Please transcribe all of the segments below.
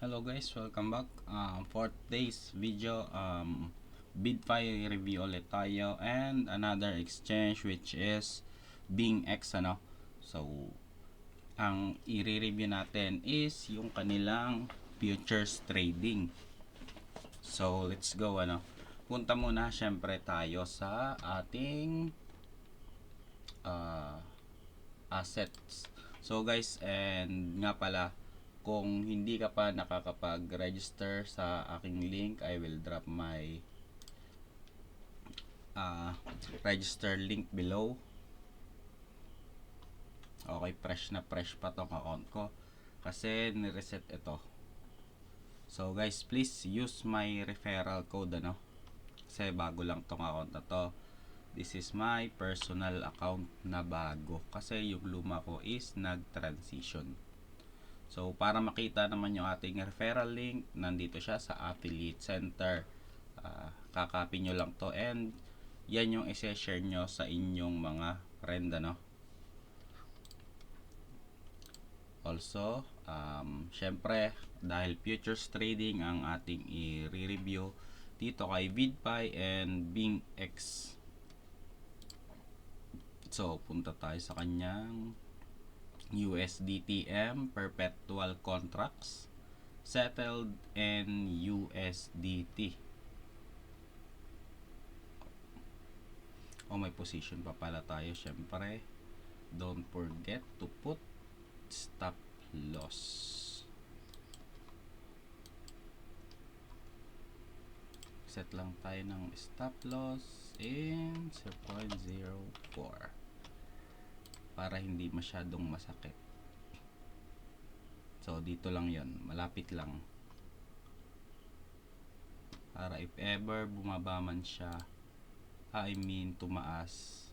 Hello guys, welcome back. For today's video, BidFi review ulit tayo and another exchange which is BingX ano. So, ang i-review natin is yung kanilang futures trading. So, let's go ano. Punta muna syempre tayo sa ating assets. So guys, and nga pala, kung hindi ka pa nakakapag-register sa aking link, I will drop my register link below. Okay, fresh na fresh pa tong account ko kasi ni-reset ito. So guys, please use my referral code ano, kasi bago lang tong account na to. This is my personal account na bago kasi yung luma ko is nag-transition. So, para makita naman yung ating referral link, nandito siya sa Affiliate Center. Kakopy nyo lang to and yan yung i-share nyo sa inyong mga friend ano. Also, syempre, dahil futures trading ang ating i-review dito kay VidFi and BingX. So, punta tayo sa kanyang USDTM perpetual contracts settled in USDT. May position pa pala tayo syempre. Don't forget to put stop loss. Set lang tayo ng stop loss in 0.04 para hindi masyadong masakit. So dito lang yon, malapit lang, para if ever bumaba man siya, tumaas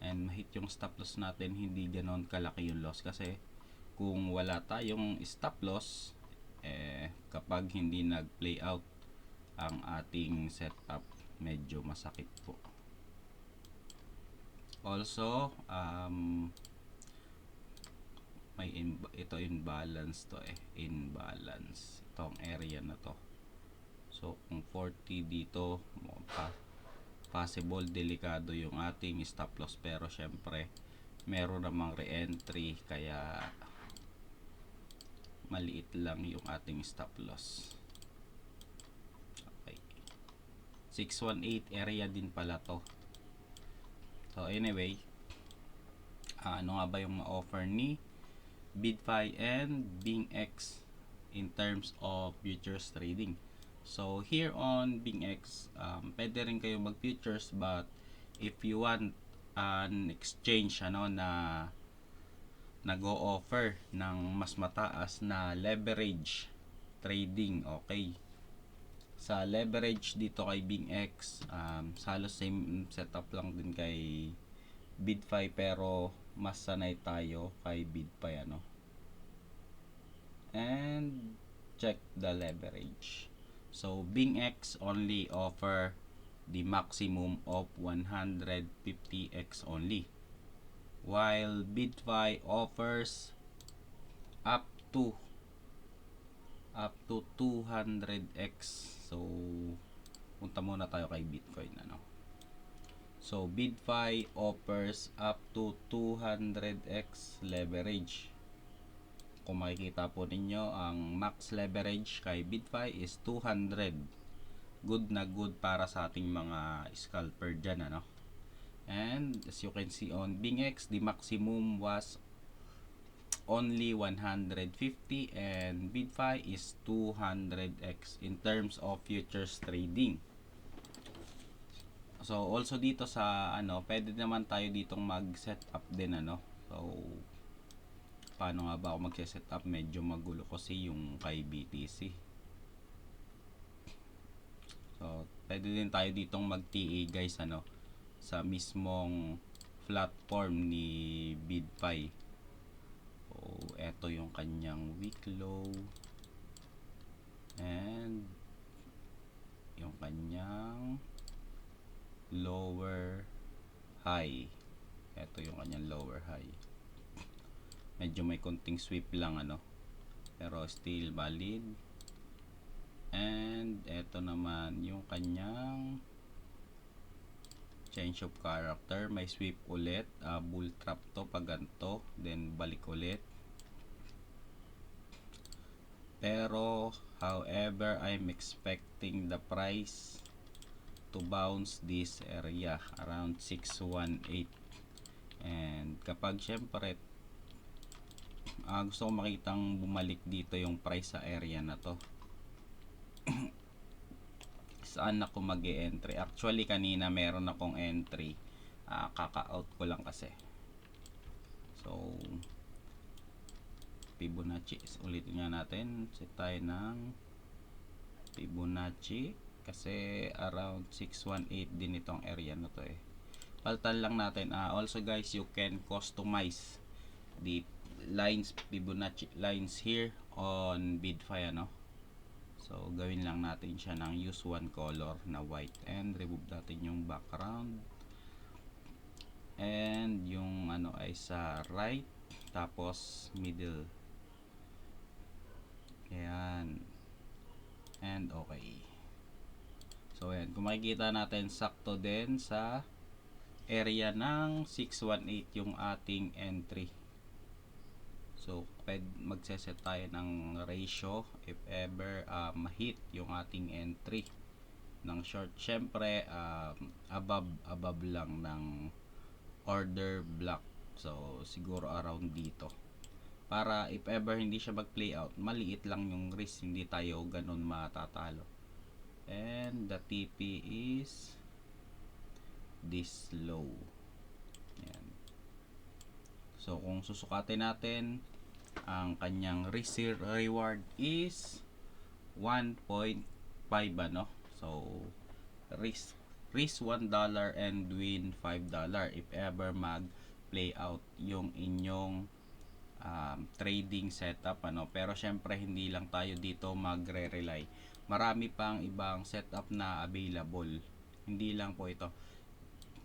and mahit yung stop loss natin, hindi ganon kalaki yung loss. Kasi kung wala tayong stop loss, kapag hindi nag play out ang ating setup, medyo masakit po. Also, may ito imbalance to imbalance itong area na to. So kung 40 dito, possible delikado yung ating stop loss, pero syempre meron namang re-entry kaya maliit lang yung ating stop loss. Okay, 618 area din pala to. So anyway, ano nga ba yung ma-offer ni BidFi and BingX in terms of futures trading? So here on BingX, pwede rin kayo mag futures, but if you want an exchange ano na nag-o-offer ng mas mataas na leverage trading, okay, sa leverage dito kay BingX, halos same setup lang din kay BidFi, pero mas sanay tayo kay BidFi ano. And check the leverage. So BingX only offer the maximum of 150x only, while BidFi offers up to 200x. So punta muna tayo kay BidFi na no. So BidFi offers up to 200x leverage. Kung makikita po ninyo, ang max leverage kay BidFi is 200. Good na good para sa ating mga scalper dyan ano. And as you can see on BingX, the maximum was only 150 and BidFi is 200x in terms of futures trading. So also dito sa ano, pwede naman tayo ditong mag-set up din ano. So paano nga ba ako mag-set up? Medyo magulo kasi yung kay BTC. So pwede din tayo ditong mag-TA guys ano, sa mismong platform ni BidFi. So eto yung kanyang week low and yung kanyang lower high. Ito yung kanyang lower high. Medyo may konting sweep lang ano, pero still valid. And eto naman yung kanyang change of character. May sweep ulit, bull trap to pag ganito, then balik ulit. Pero however, I'm expecting the price to bounce this area around 618. And kapag syempre gusto ko makitang bumalik dito yung price sa area na to, saan ako mag-e-entry? Actually kanina meron akong entry, kaka-out ko lang kasi. So Fibonacci ulitin nga natin, set tayo ng Fibonacci kasi around 618 din itong area na to eh. Palitan lang natin. Also guys, you can customize the lines, Fibonacci lines here on Bidfy, ano. So gawin lang natin siya ng use one color na white, and remove natin yung background, and yung ano ay sa right, tapos middle. Ayan. And okay. So ayan, kung makikita natin, sakto din sa area ng 618 yung ating entry. So magseset tayo ng ratio if ever ma-hit yung ating entry ng short. Syempre above lang ng order block. So siguro around dito, para if ever hindi siya mag-play out, maliit lang yung risk, hindi tayo ganun matatalo. And the TP is this low. Ayan. So kung susukatin natin, ang kanyang risk reward is 1.5, ano. So risk $1 and win $5 if ever mag play out yung inyong trading setup, ano. Pero syempre hindi lang tayo dito magre-rely, marami pang ibang setup na available, hindi lang po ito.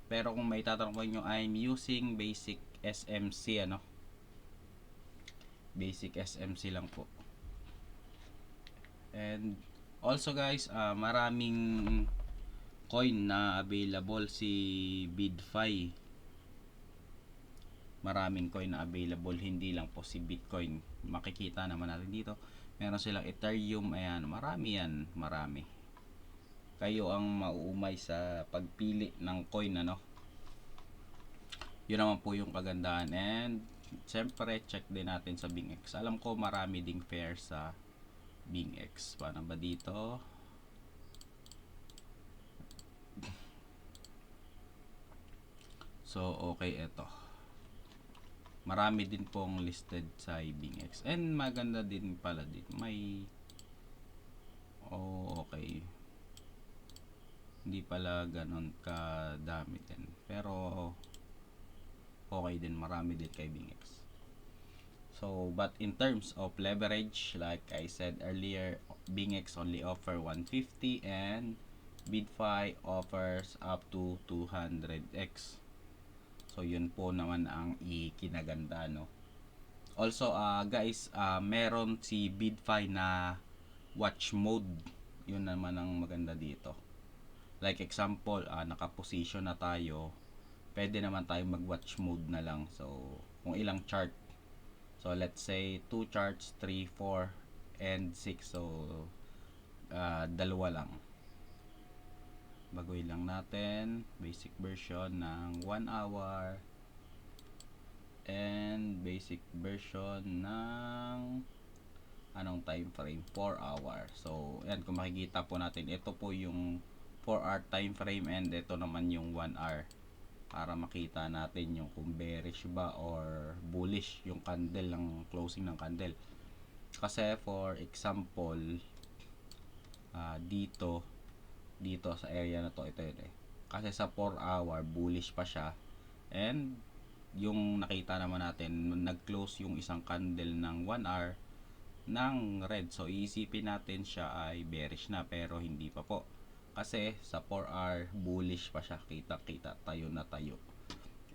Pero kung may tatanong ko nyo, I'm using basic SMC, ano, basic SMC lang po. And also guys, maraming coin na available si Bidfy. Maraming coin na available, hindi lang po si Bitcoin. Makikita naman natin dito, meron silang Ethereum, ayan, marami yan, marami. Kayo ang mauumay sa pagpili ng coin, ano. Yun naman po yung kagandahan. And siyempre check din natin sa BingX. Alam ko marami ding fair sa BingX. Paano ba dito? So okay, eto, marami din pong listed sa BingX. And maganda din pala din, may okay, hindi pala ganon kadami din, pero okay din, marami din kay BingX. So but in terms of leverage, like I said earlier, BingX only offer 150 and Bidfy offers up to 200x. So yun po naman ang ikinaganda, no. Also guys, meron si Bidfy na watch mode. Yun naman ang maganda dito. Like example, naka-position na tayo, pwede naman tayo mag-watch mode na lang. So kung ilang chart, so let's say 2 charts, 3, 4 and 6. So dalawa lang. Baguhin lang natin basic version ng 1 hour and basic version ng anong time frame, 4 hour. So yan, kung makikita po natin, ito po yung 4 hour time frame, and ito naman yung 1 hour, para makita natin yung kung bearish ba or bullish yung candle, ng closing ng candle. Kasi for example, dito sa area na to, ito yun eh. Kasi sa 4 hour bullish pa siya, and yung nakita naman natin, nag-close yung isang candle ng 1 hour ng red. So iisipin natin siya ay bearish na, pero hindi pa po. Kasi sa 4 hour bullish pa siya, kita-kita, tayo na tayo.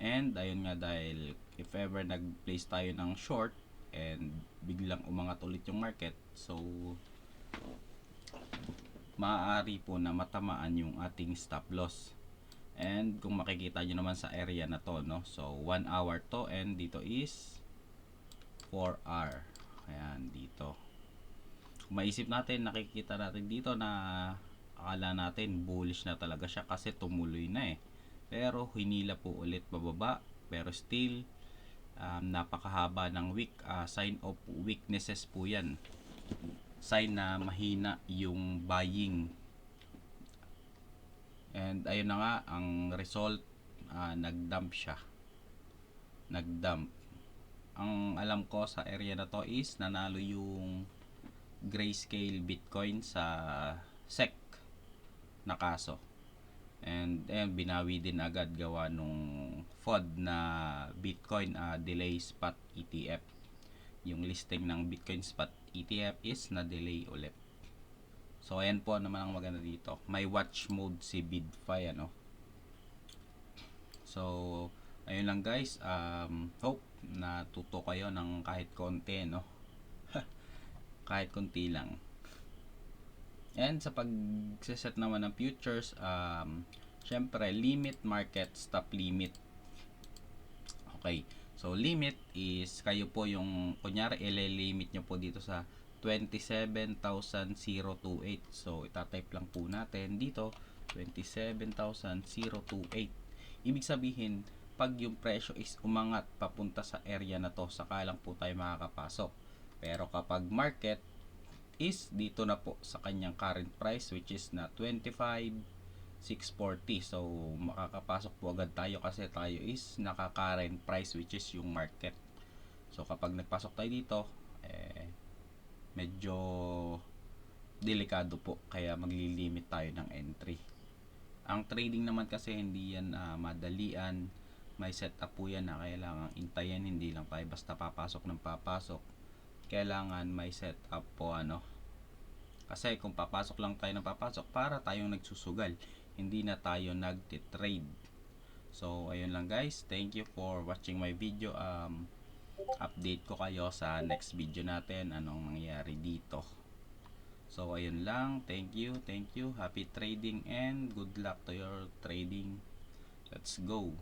And ayun nga, dahil if ever nag-place tayo ng short and biglang umangat ulit yung market, so maaari po na matamaan yung ating stop loss. And kung makikita nyo naman sa area na to, no? So 1 hour to, and dito is 4 hour. Ayan, dito. Kung maisip natin, nakikita natin dito na akala natin bullish na talaga siya kasi tumuloy na eh. Pero hinila po ulit bababa, pero still napakahaba ng week, sign of weaknesses po yan, sign na mahina yung buying. And ayun na nga ang result, nag-dump siya, nag-dump. Ang alam ko sa area na to is nanalo yung Grayscale Bitcoin sa SEC na kaso. And binawi din agad gawa nung FOD na Bitcoin delay spot ETF. Yung listing ng Bitcoin spot ETF is na delay ulit. So ayan po naman ang maganda dito. May watch mode si BitFi, ano. So ayun lang guys. Hope natuto kayo ng kahit konti, no. Kahit konti lang. And sa pag-set naman ng futures, syempre limit market, stop limit. Okay. So limit is kayo po yung kunyari ile-limit nyo po dito sa 27,028. So ita-type lang po natin dito 27,028. Ibig sabihin pag yung presyo is umangat papunta sa area na to, saka lang po tayo makakapasok. Pero kapag market is dito na po sa kanyang current price, which is na 25,640. So makakapasok po agad tayo kasi tayo is naka current price, which is yung market. So kapag nagpasok tayo dito, medyo delikado po, kaya maglilimit tayo ng entry. Ang trading naman kasi hindi yan madalian, may setup po yan na kailangan intayin, hindi lang tayo basta papasok ng papasok. Kailangan may setup po, ano. Kasi kung papasok lang tayo ng papasok, para tayong nagsusugal, hindi na tayo nagtitrade. So ayun lang guys, thank you for watching my video. Update ko kayo sa next video natin anong nangyari dito. So ayun lang, thank you, happy trading and good luck to your trading. Let's go.